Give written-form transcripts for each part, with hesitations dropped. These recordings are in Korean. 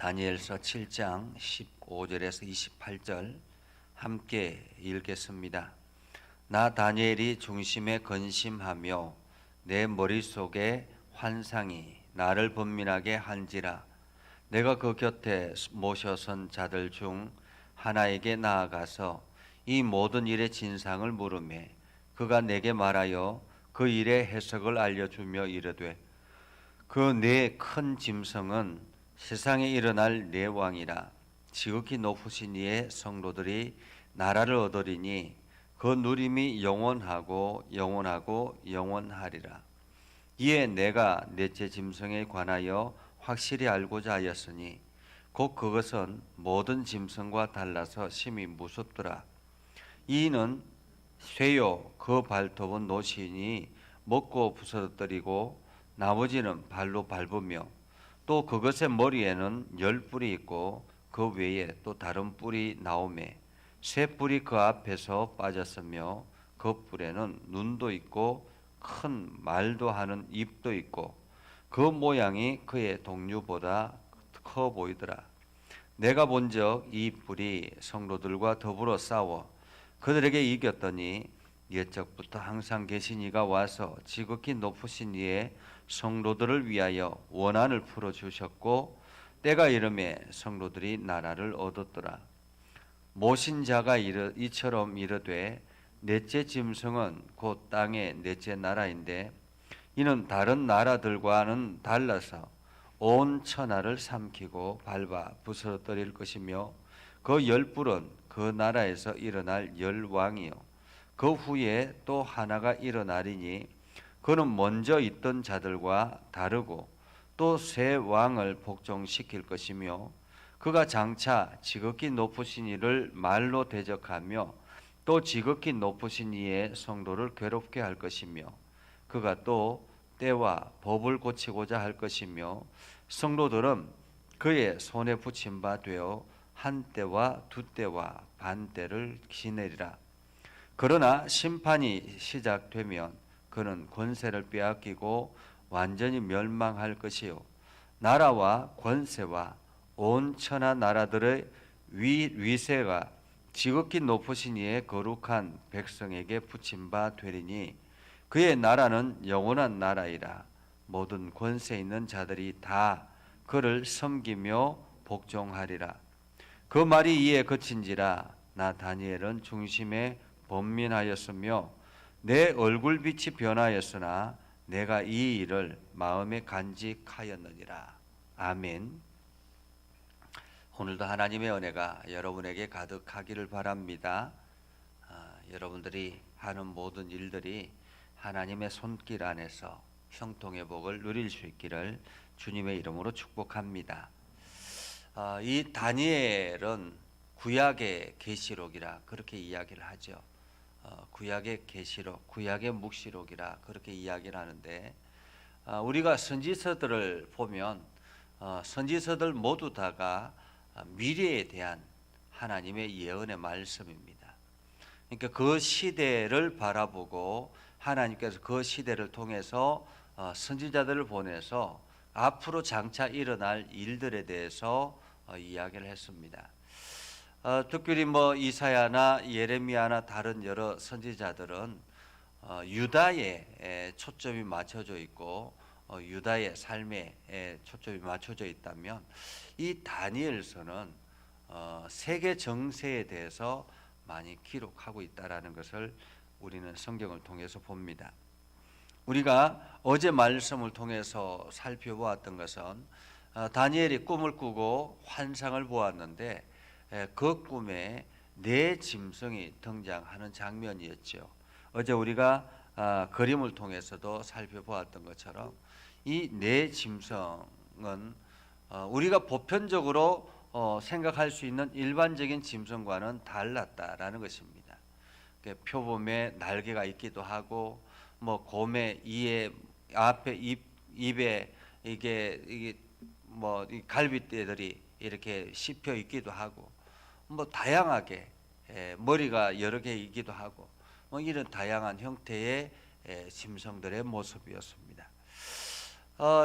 다니엘서 7장 15절에서 28절 함께 읽겠습니다. 나 다니엘이 중심에 근심하며 내 머릿속에 환상이 나를 번민하게 한지라. 내가 그 곁에 모셔선 자들 중 하나에게 나아가서 이 모든 일의 진상을 물으매 그가 내게 말하여 그 일의 해석을 알려주며 이르되, 그 네 큰 짐승은 세상에 일어날 네 왕이라. 지극히 높으신 이의 성도들이 나라를 얻으리니 그 누림이 영원하고 영원하고 영원하리라. 이에 내가 넷째 짐승에 관하여 확실히 알고자 하였으니 곧 그것은 모든 짐승과 달라서 심히 무섭더라. 이는 쇠요 그 발톱은 노시니 먹고 부서뜨리고 나머지는 발로 밟으며 또 그것의 머리에는 10뿔이 있고 그 외에 또 다른 뿔이 나오매 새 뿔이 그 앞에서 빠졌으며 그 뿔에는 눈도 있고 큰 말도 하는 입도 있고 그 모양이 그의 동류보다 커 보이더라. 내가 본적 이 뿔이 성도들과 더불어 싸워 그들에게 이겼더니 옛적부터 항상 계신 이가 와서 지극히 높으신 이의 성도들을 위하여 원한을 풀어주셨고 때가 이름에 성도들이 나라를 얻었더라. 모신 자가 이처럼 이르되, 넷째 짐승은 곧 땅의 넷째 나라인데 이는 다른 나라들과는 달라서 온 천하를 삼키고 밟아 부서뜨릴 것이며 그 10뿔은 그 나라에서 일어날 10왕이요 그 후에 또 하나가 일어나리니 그는 먼저 있던 자들과 다르고 또 새 왕을 복종시킬 것이며 그가 장차 지극히 높으신 이를 말로 대적하며 또 지극히 높으신 이의 성도를 괴롭게 할 것이며 그가 또 때와 법을 고치고자 할 것이며 성도들은 그의 손에 붙임 바 되어 한 때와 두 때와 반 때를 지내리라. 그러나 심판이 시작되면 그는 권세를 빼앗기고 완전히 멸망할 것이요 나라와 권세와 온 천하 나라들의 위세가 지극히 높으신 이의 거룩한 백성에게 붙임 바 되리니 그의 나라는 영원한 나라이라. 모든 권세 있는 자들이 다 그를 섬기며 복종하리라. 그 말이 이에 그친지라. 나 다니엘은 중심에 번민하였으며 내 얼굴빛이 변하였으나 내가 이 일을 마음에 간직하였느니라. 아멘. 오늘도 하나님의 은혜가 여러분에게 가득하기를 바랍니다. 여러분들이 하는 모든 일들이 하나님의 손길 안에서 형통의 복을 누릴 수 있기를 주님의 이름으로 축복합니다. 이 다니엘은 구약의 계시록이라 그렇게 이야기를 하죠. 구약의 계시록, 구약의 묵시록이라 그렇게 이야기를 하는데 우리가 선지서들을 보면 선지서들 모두 다가 미래에 대한 하나님의 예언의 말씀입니다. 그러니까 그 시대를 바라보고 하나님께서 그 시대를 통해서 선지자들을 보내서 앞으로 장차 일어날 일들에 대해서 이야기를 했습니다. 특별히 이사야나 예레미야나 다른 여러 선지자들은 유다에 초점이 맞춰져 있고 유다의 삶에 초점이 맞춰져 있다면 이 다니엘서는 세계 정세에 대해서 많이 기록하고 있다라는 것을 우리는 성경을 통해서 봅니다. 우리가 어제 말씀을 통해서 살펴보았던 것은 다니엘이 꿈을 꾸고 환상을 보았는데 그 꿈에 네 짐승이 등장하는 장면이었죠. 어제 우리가 그림을 통해서도 살펴보았던 것처럼 이 네 짐승은 우리가 보편적으로 생각할 수 있는 일반적인 짐승과는 달랐다라는 것입니다. 표범에 날개가 있기도 하고 곰의 이에 앞에 입에 이게 이 갈빗대들이 이렇게 씹혀 있기도 하고 다양하게 머리가 여러 개 있기도 하고 이런 다양한 형태의 짐승들의 모습이었습니다.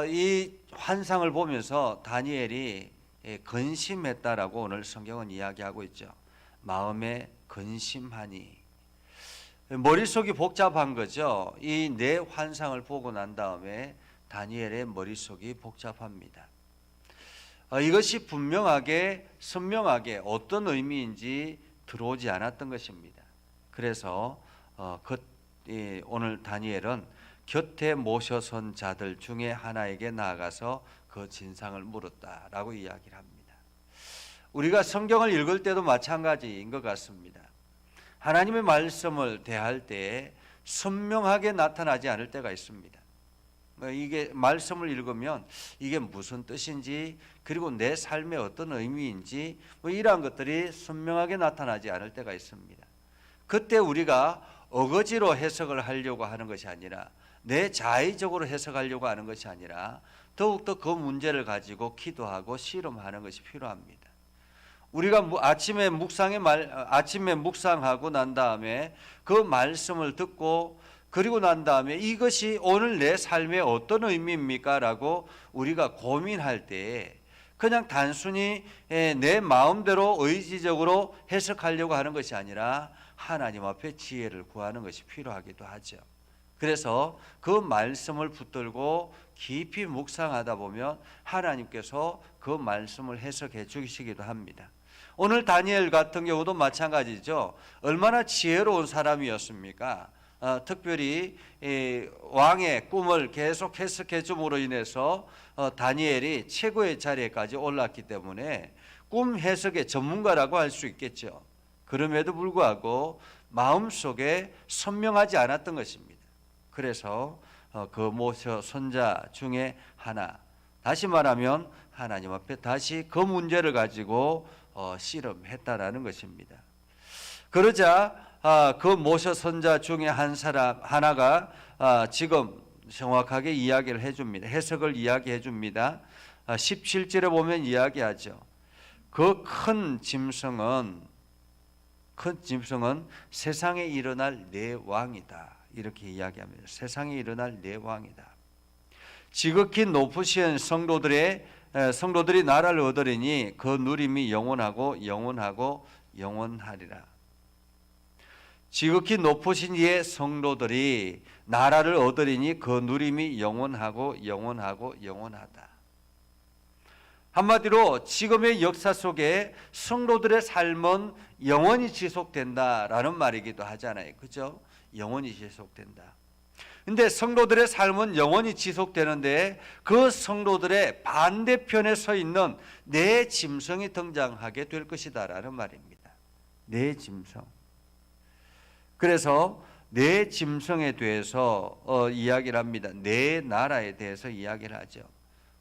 이 환상을 보면서 다니엘이 근심했다라고 오늘 성경은 이야기하고 있죠. 마음에 근심하니. 머릿속이 복잡한 거죠. 이 네 환상을 보고 난 다음에 다니엘의 머릿속이 복잡합니다. 이것이 분명하게 선명하게 어떤 의미인지 들어오지 않았던 것입니다. 그래서 오늘 다니엘은 곁에 모셔선 자들 중에 하나에게 나아가서 그 진상을 물었다라고 이야기를 합니다. 우리가 성경을 읽을 때도 마찬가지인 것 같습니다. 하나님의 말씀을 대할 때에 선명하게 나타나지 않을 때가 있습니다. 이게 말씀을 읽으면 이게 무슨 뜻인지, 그리고 내 삶에 어떤 의미인지 이러한 것들이 선명하게 나타나지 않을 때가 있습니다. 그때 우리가 어거지로 해석을 하려고 하는 것이 아니라, 내 자의적으로 해석하려고 하는 것이 아니라 더욱더 그 문제를 가지고 기도하고 씨름하는 것이 필요합니다. 우리가 아침에 묵상하고 난 다음에 그 말씀을 듣고, 그리고 난 다음에 이것이 오늘 내 삶에 어떤 의미입니까? 라고 우리가 고민할 때 그냥 단순히 내 마음대로 의지적으로 해석하려고 하는 것이 아니라 하나님 앞에 지혜를 구하는 것이 필요하기도 하죠. 그래서 그 말씀을 붙들고 깊이 묵상하다 보면 하나님께서 그 말씀을 해석해 주시기도 합니다. 오늘 다니엘 같은 경우도 마찬가지죠. 얼마나 지혜로운 사람이었습니까? 특별히 왕의 꿈을 계속 해석해 줌으로 인해서 다니엘이 최고의 자리에까지 올랐기 때문에 꿈 해석의 전문가라고 할 수 있겠죠. 그럼에도 불구하고 마음속에 선명하지 않았던 것입니다. 그래서 그 모셔 손자 중에 하나, 다시 말하면 하나님 앞에 다시 그 문제를 가지고 씨름했다라는 것입니다. 그러자 그 모셔 손자 중에 하나가 지금 정확하게 이야기를 해줍니다. 해석을 이야기해 줍니다. 17절에 보면 이야기하죠. 그 큰 짐승은 세상에 일어날 내 왕이다. 이렇게 이야기합니다. 세상에 일어날 내 왕이다. 지극히 높으신 성도들이 나라를 얻으리니 그 누림이 영원하고 영원하리라. 지극히 높으신 이의 성도들이 나라를 얻으리니 그 누림이 영원하고 영원하다. 한마디로 지금의 역사 속에 성도들의 삶은 영원히 지속된다라는 말이기도 하잖아요. 그죠? 영원히 지속된다. 근데 성도들의 삶은 영원히 지속되는데 그 성도들의 반대편에 서 있는 내 짐승이 등장하게 될 것이다라는 말입니다. 내 짐승. 그래서 내 짐승에 대해서 이야기를 합니다. 내 나라에 대해서 이야기를 하죠.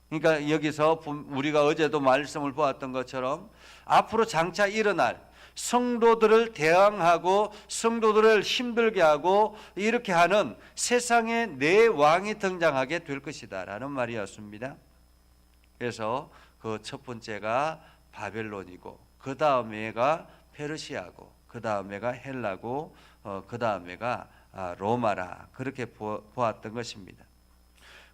그러니까 여기서 우리가 어제도 말씀을 보았던 것처럼 앞으로 장차 일어날 성도들을 대항하고 성도들을 힘들게 하고 이렇게 하는 세상에 내 왕이 등장하게 될 것이다 라는 말이었습니다. 그래서 그 첫 번째가 바벨론이고, 그 다음에가 페르시아고, 그 다음에가 헬라고, 그 다음에가 로마라, 그렇게 보았던 것입니다.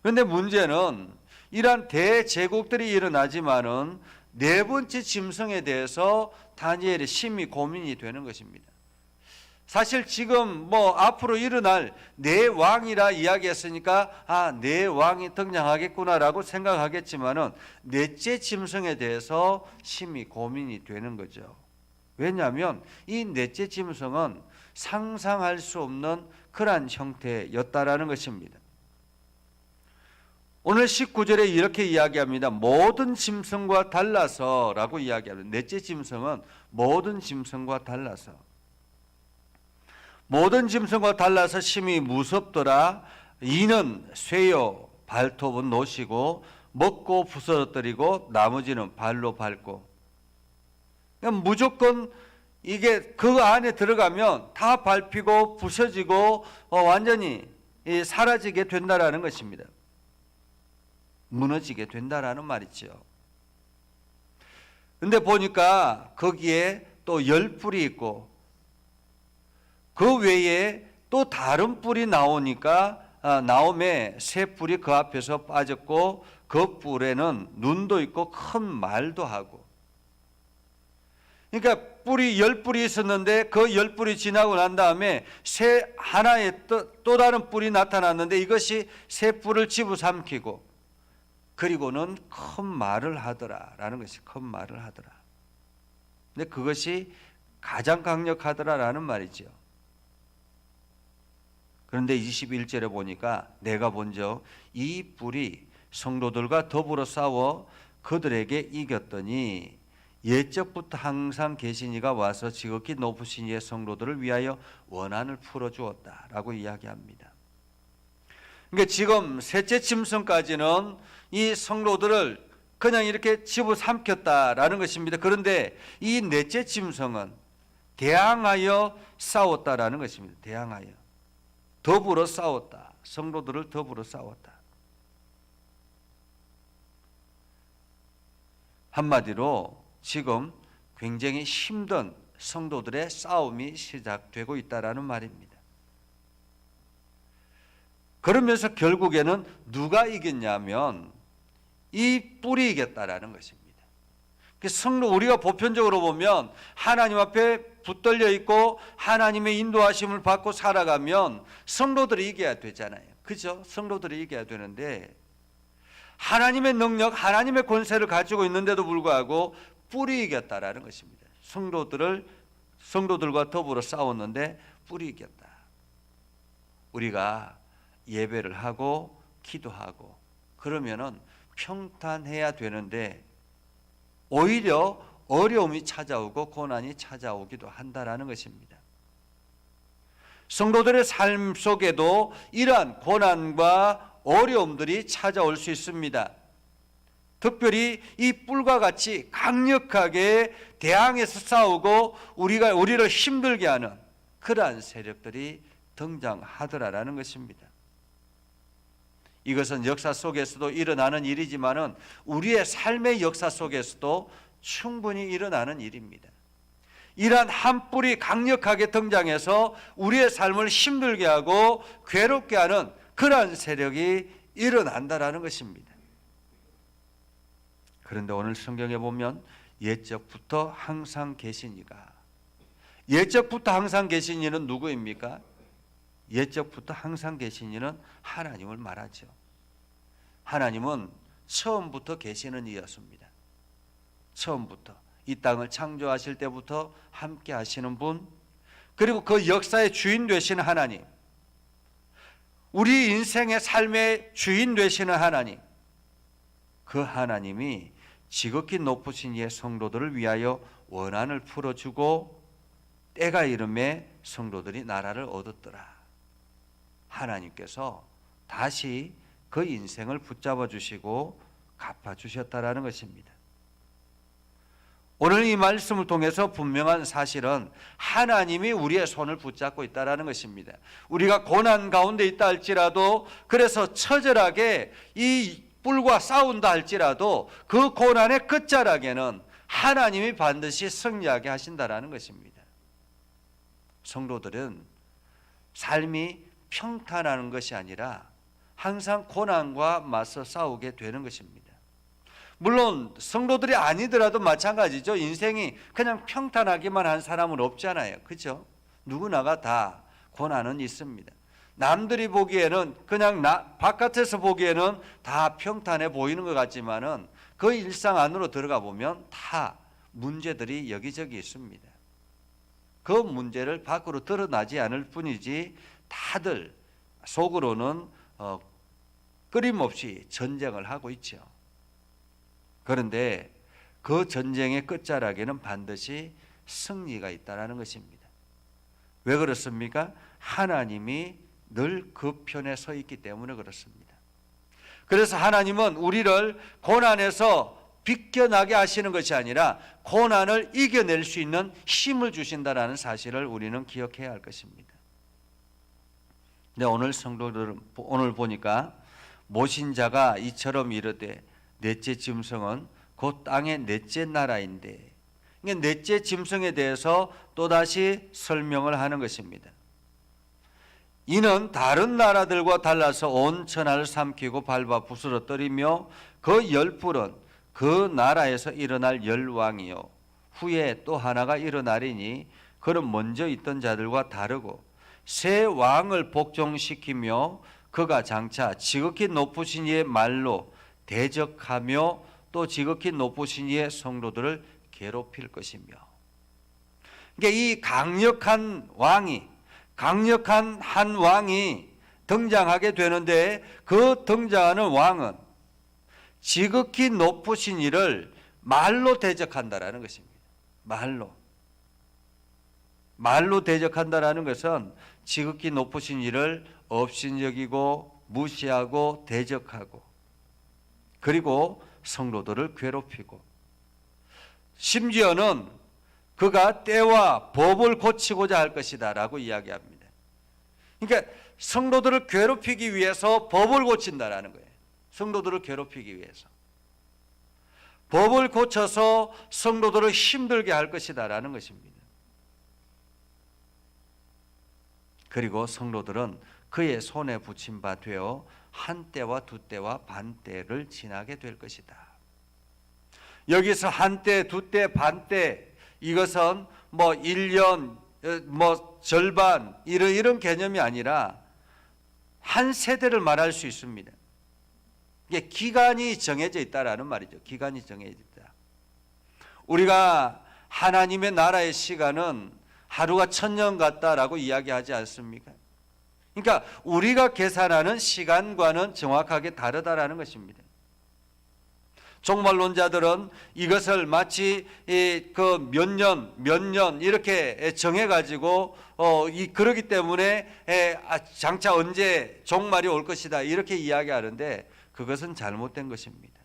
그런데 문제는 이러한 대제국들이 일어나지만은 네 번째 짐승에 대해서 다니엘이 심히 고민이 되는 것입니다. 사실 지금 앞으로 일어날 내 왕이라 이야기했으니까 내 왕이 등장하겠구나라고 생각하겠지만은 넷째 짐승에 대해서 심히 고민이 되는 거죠. 왜냐하면 이 넷째 짐승은 상상할 수 없는 그러한 형태였다라는 것입니다. 오늘 19절에 이렇게 이야기합니다. 모든 짐승과 달라서 라고 이야기합니다. 넷째 짐승은 모든 짐승과 달라서. 모든 짐승과 달라서 심히 무섭더라. 이는 쇠요 발톱은 노시고 먹고 부서뜨리고 나머지는 발로 밟고. 그러니까 무조건 이게 그 안에 들어가면 다 밟히고 부서지고 완전히 사라지게 된다라는 것입니다. 무너지게 된다라는 말이죠. 근데 보니까 거기에 또 10뿔이 있고 그 외에 또 다른 뿔이 나오니까 나옴에 새 뿔이 그 앞에서 빠졌고 그 뿔에는 눈도 있고 큰 말도 하고. 그러니까 뿔이 10뿔이 있었는데 그 10뿔이 지나고 난 다음에 새 하나의 또 다른 뿔이 나타났는데 이것이 새 뿔을 집어삼키고 그리고는 큰 말을 하더라라는 것이 큰 말을 하더라. 근데 그것이 가장 강력하더라라는 말이죠. 그런데 21절에 보니까 내가 본즉 이 뿔이 성도들과 더불어 싸워 그들에게 이겼더니 옛적부터 항상 계신 이가 와서 지극히 높으신 이의 성도들을 위하여 원한을 풀어주었다라고 이야기합니다. 그러니까 지금 셋째 짐승까지는 이 성도들을 그냥 이렇게 집어삼켰다라는 것입니다. 그런데 이 넷째 짐승은 대항하여 싸웠다라는 것입니다. 대항하여 더불어 싸웠다. 성도들을 더불어 싸웠다. 한마디로 지금 굉장히 힘든 성도들의 싸움이 시작되고 있다라는 말입니다. 그러면서 결국에는 누가 이겼냐면 이 뿔이 이겼다라는 것입니다. 성도 우리가 보편적으로 보면 하나님 앞에 붙들려 있고 하나님의 인도하심을 받고 살아가면 성도들이 이겨야 되잖아요. 그죠? 성도들이 이겨야 되는데 하나님의 능력, 하나님의 권세를 가지고 있는데도 불구하고 뿔이 이겼다라는 것입니다. 성도들과 더불어 싸웠는데 뿔이 이겼다. 우리가 예배를 하고 기도하고 그러면은 평탄해야 되는데 오히려 어려움이 찾아오고 고난이 찾아오기도 한다라는 것입니다. 성도들의 삶 속에도 이러한 고난과 어려움들이 찾아올 수 있습니다. 특별히 이 뿔과 같이 강력하게 대항해서 싸우고 우리를 힘들게 하는 그러한 세력들이 등장하더라라는 것입니다. 이것은 역사 속에서도 일어나는 일이지만은 우리의 삶의 역사 속에서도 충분히 일어나는 일입니다. 이러한 한 뿔이 강력하게 등장해서 우리의 삶을 힘들게 하고 괴롭게 하는 그러한 세력이 일어난다라는 것입니다. 그런데 오늘 성경에 보면 옛적부터 항상 계신 이가, 옛적부터 항상 계신 이는 누구입니까? 옛적부터 항상 계신 이는 하나님을 말하죠. 하나님은 처음부터 계시는 이였습니다. 처음부터 이 땅을 창조하실 때부터 함께 하시는 분, 그리고 그 역사의 주인 되시는 하나님, 우리 인생의 삶의 주인 되시는 하나님, 그 하나님이 지극히 높으신 이의 성도들을 위하여 원한을 풀어주고 때가 이름에 성도들이 나라를 얻었더라. 하나님께서 다시 그 인생을 붙잡아 주시고 갚아 주셨다라는 것입니다. 오늘 이 말씀을 통해서 분명한 사실은 하나님이 우리의 손을 붙잡고 있다라는 것입니다. 우리가 고난 가운데 있다 할지라도, 그래서 처절하게 이 뿔과 싸운다 할지라도 그 고난의 끝자락에는 하나님이 반드시 승리하게 하신다라는 것입니다. 성도들은 삶이 평탄하는 것이 아니라 항상 고난과 맞서 싸우게 되는 것입니다. 물론 성도들이 아니더라도 마찬가지죠. 인생이 그냥 평탄하기만 한 사람은 없잖아요. 그렇죠? 누구나가 다 고난은 있습니다. 남들이 보기에는 그냥 바깥에서 보기에는 다 평탄해 보이는 것 같지만은 그 일상 안으로 들어가 보면 다 문제들이 여기저기 있습니다. 그 문제를 밖으로 드러나지 않을 뿐이지 다들 속으로는 끊임없이 전쟁을 하고 있죠. 그런데 그 전쟁의 끝자락에는 반드시 승리가 있다는 것입니다. 왜 그렇습니까? 하나님이 늘 그 편에 서 있기 때문에 그렇습니다. 그래서 하나님은 우리를 고난에서 비껴나게 하시는 것이 아니라 고난을 이겨낼 수 있는 힘을 주신다는 사실을 우리는 기억해야 할 것입니다. 근데 오늘 성도들은 오늘 보니까 모신자가 이처럼 이르되 넷째 짐승은 곧 땅의 넷째 나라인데, 넷째 짐승에 대해서 또다시 설명을 하는 것입니다. 이는 다른 나라들과 달라서 온 천하를 삼키고 밟아 부스러뜨리며 그 열불은 그 나라에서 일어날 열왕이요 후에 또 하나가 일어나리니 그는 먼저 있던 자들과 다르고 새 왕을 복종시키며 그가 장차 지극히 높으신 이의 말로 대적하며 또 지극히 높으신 이의 성도들을 괴롭힐 것이며. 그러니까 이 강력한 한 왕이 등장하게 되는데 그 등장하는 왕은 지극히 높으신 이를 말로 대적한다라는 것입니다. 말로 대적한다라는 것은 지극히 높으신 이를 업신여기고 무시하고 대적하고 그리고 성도들을 괴롭히고 심지어는 그가 때와 법을 고치고자 할 것이다 라고 이야기합니다. 그러니까 성도들을 괴롭히기 위해서 법을 고친다라는 거예요. 성도들을 괴롭히기 위해서 법을 고쳐서 성도들을 힘들게 할 것이다 라는 것입니다. 그리고 성도들은 그의 손에 붙임 바 되어 한 때와 두 때와 반 때를 지나게 될 것이다. 여기서 한 때, 두 때, 반 때 이것은 뭐 1년, 뭐 절반 이런 개념이 아니라 한 세대를 말할 수 있습니다. 이게 기간이 정해져 있다라는 말이죠. 기간이 정해져 있다. 우리가 하나님의 나라의 시간은 하루가 1000년 같다라고 이야기하지 않습니까? 그러니까 우리가 계산하는 시간과는 정확하게 다르다라는 것입니다. 종말론자들은 이것을 마치 그 몇 년 이렇게 정해가지고 그러기 때문에 장차 언제 종말이 올 것이다 이렇게 이야기하는데 그것은 잘못된 것입니다.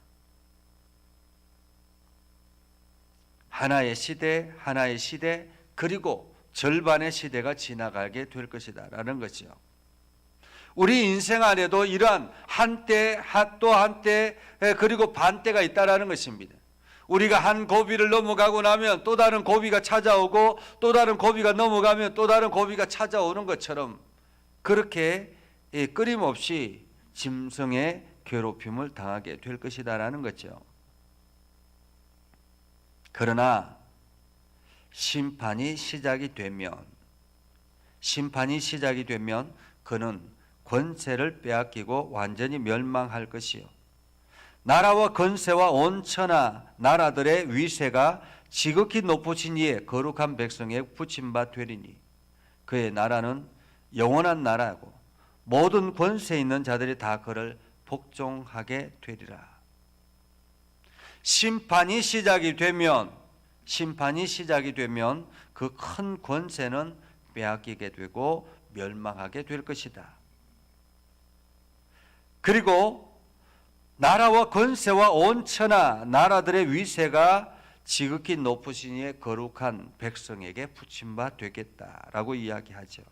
하나의 시대 그리고 절반의 시대가 지나가게 될 것이다 라는 거죠. 우리 인생 안에도 이러한 한때 또 한때 그리고 반때가 있다라는 것입니다. 우리가 한 고비를 넘어가고 나면 또 다른 고비가 찾아오고 또 다른 고비가 넘어가면 또 다른 고비가 찾아오는 것처럼 그렇게 끊임없이 짐승의 괴롭힘을 당하게 될 것이다라는 거죠. 그러나 심판이 시작이 되면 그는 권세를 빼앗기고 완전히 멸망할 것이요 나라와 권세와 온 천하 나라들의 위세가 지극히 높으신 이의 거룩한 백성에 붙임 바 되리니 그의 나라는 영원한 나라고 모든 권세 있는 자들이 다 그를 복종하게 되리라. 심판이 시작이 되면 그 큰 권세는 빼앗기게 되고 멸망하게 될 것이다. 그리고 나라와 권세와 온 천하 나라들의 위세가 지극히 높으신 이의 거룩한 백성에게 붙임 바 되겠다라고 이야기하죠.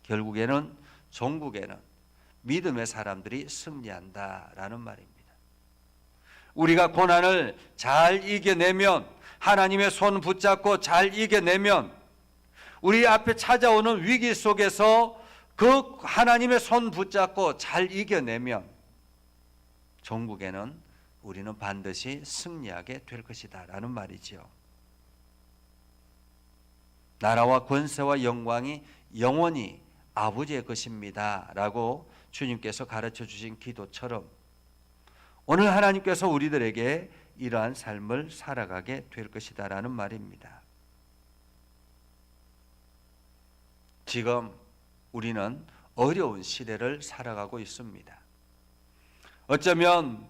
결국에는 종국에는 믿음의 사람들이 승리한다라는 말입니다. 우리가 고난을 잘 이겨내면 하나님의 손 붙잡고 잘 이겨내면 우리 앞에 찾아오는 위기 속에서 그 하나님의 손 붙잡고 잘 이겨내면 종국에는 우리는 반드시 승리하게 될 것이다 라는 말이죠. 나라와 권세와 영광이 영원히 아버지의 것입니다 라고 주님께서 가르쳐 주신 기도처럼 오늘 하나님께서 우리들에게 이러한 삶을 살아가게 될 것이다 라는 말입니다. 지금 우리는 어려운 시대를 살아가고 있습니다. 어쩌면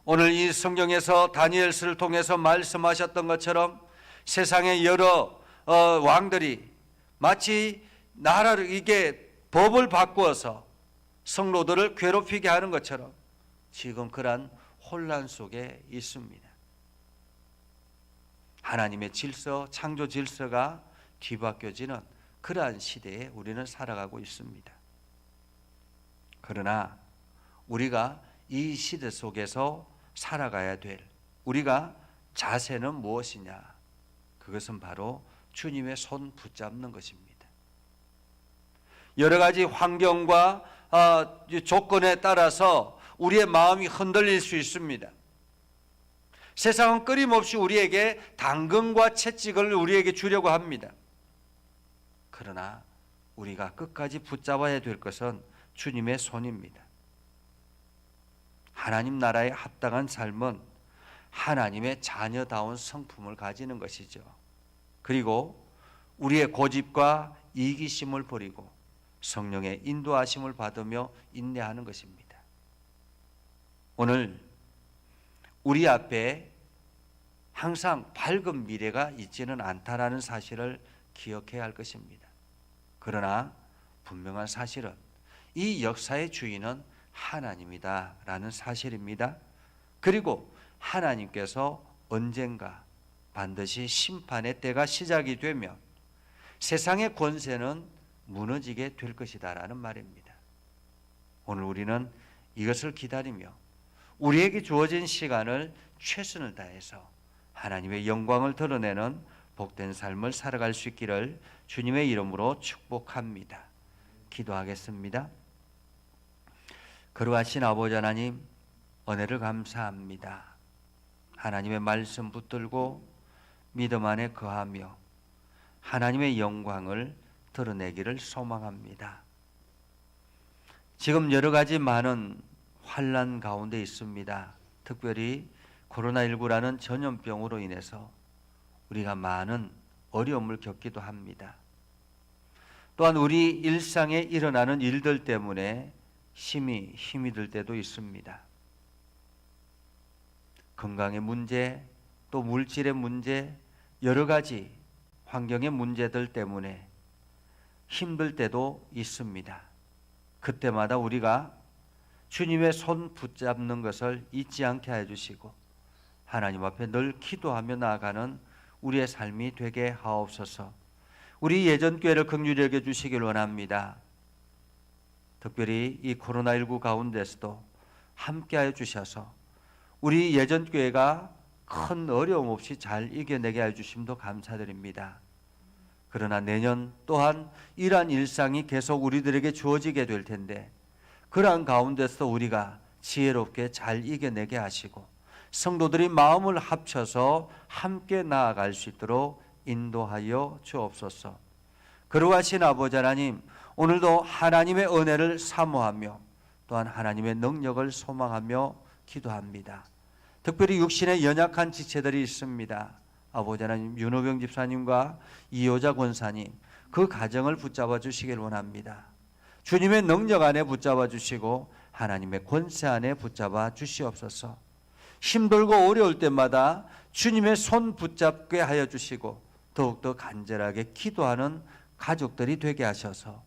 오늘 이 성경에서 다니엘서를 통해서 말씀하셨던 것처럼 세상의 여러 왕들이 마치 나라를 이게 법을 바꾸어서 성도들을 괴롭히게 하는 것처럼 지금 그러한 혼란 속에 있습니다. 하나님의 질서, 창조 질서가 뒤바뀌어지는 그러한 시대에 우리는 살아가고 있습니다. 그러나 우리가 이 시대 속에서 살아가야 될 우리가 자세는 무엇이냐? 그것은 바로 주님의 손 붙잡는 것입니다. 여러 가지 환경과 조건에 따라서 우리의 마음이 흔들릴 수 있습니다. 세상은 끊임없이 우리에게 당근과 채찍을 우리에게 주려고 합니다. 그러나 우리가 끝까지 붙잡아야 될 것은 주님의 손입니다. 하나님 나라에 합당한 삶은 하나님의 자녀다운 성품을 가지는 것이죠. 그리고 우리의 고집과 이기심을 버리고 성령의 인도하심을 받으며 인내하는 것입니다. 오늘 우리 앞에 항상 밝은 미래가 있지는 않다라는 사실을 기억해야 할 것입니다. 그러나 분명한 사실은 이 역사의 주인은 하나님이다라는 사실입니다. 그리고 하나님께서 언젠가 반드시 심판의 때가 시작이 되면 세상의 권세는 무너지게 될 것이다라는 말입니다. 오늘 우리는 이것을 기다리며 우리에게 주어진 시간을 최선을 다해서 하나님의 영광을 드러내는 복된 삶을 살아갈 수 있기를 주님의 이름으로 축복합니다. 기도하겠습니다. 거룩하신 아버지 하나님, 은혜를 감사합니다. 하나님의 말씀 붙들고 믿음 안에 거하며 하나님의 영광을 드러내기를 소망합니다. 지금 여러 가지 많은 환난 가운데 있습니다. 특별히 코로나19라는 전염병으로 인해서 우리가 많은 어려움을 겪기도 합니다. 또한 우리 일상에 일어나는 일들 때문에 힘이 들 때도 있습니다. 건강의 문제, 또 물질의 문제, 여러 가지 환경의 문제들 때문에 힘들 때도 있습니다. 그때마다 우리가 주님의 손 붙잡는 것을 잊지 않게 해주시고 하나님 앞에 늘 기도하며 나아가는 우리의 삶이 되게 하옵소서. 우리 예전교회를 긍휼히 여겨주시길 원합니다. 특별히 이 코로나19 가운데서도 함께하여 주셔서 우리 예전교회가 큰 어려움 없이 잘 이겨내게 해주심도 감사드립니다. 그러나 내년 또한 이러한 일상이 계속 우리들에게 주어지게 될 텐데 그러한 가운데서 우리가 지혜롭게 잘 이겨내게 하시고 성도들이 마음을 합쳐서 함께 나아갈 수 있도록 인도하여 주옵소서. 거룩하신 아버지 하나님, 오늘도 하나님의 은혜를 사모하며 또한 하나님의 능력을 소망하며 기도합니다. 특별히 육신에 연약한 지체들이 있습니다. 아버지 하나님, 윤호병 집사님과 이효자 권사님, 그 가정을 붙잡아 주시길 원합니다. 주님의 능력 안에 붙잡아 주시고 하나님의 권세 안에 붙잡아 주시옵소서. 힘들고 어려울 때마다 주님의 손 붙잡게 하여 주시고 더욱더 간절하게 기도하는 가족들이 되게 하셔서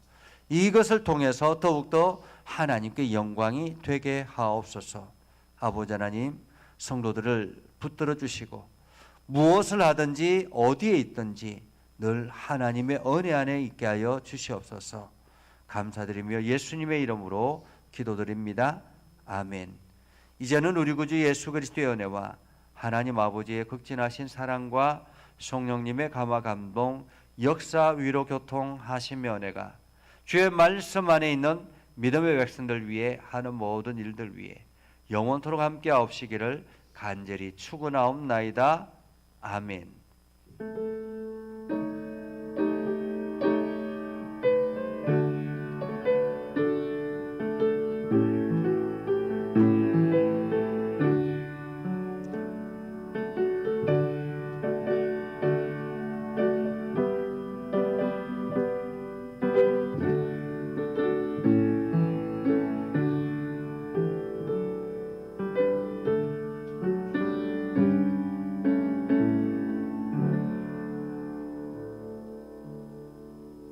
이것을 통해서 더욱더 하나님께 영광이 되게 하옵소서. 아버지 하나님, 성도들을 붙들어 주시고 무엇을 하든지 어디에 있든지 늘 하나님의 은혜 안에 있게 하여 주시옵소서. 감사드리며 예수님의 이름으로 기도드립니다. 아멘. 이제는 우리 구주 예수 그리스도의 은혜와 하나님 아버지의 극진하신 사랑과 성령님의 감화 감동 역사 위로 교통하시며 은혜가 주의 말씀 안에 있는 믿음의 백성들 위해 하는 모든 일들 위해 영원토록 함께 하옵시기를 간절히 축원하옵나이다. 아멘.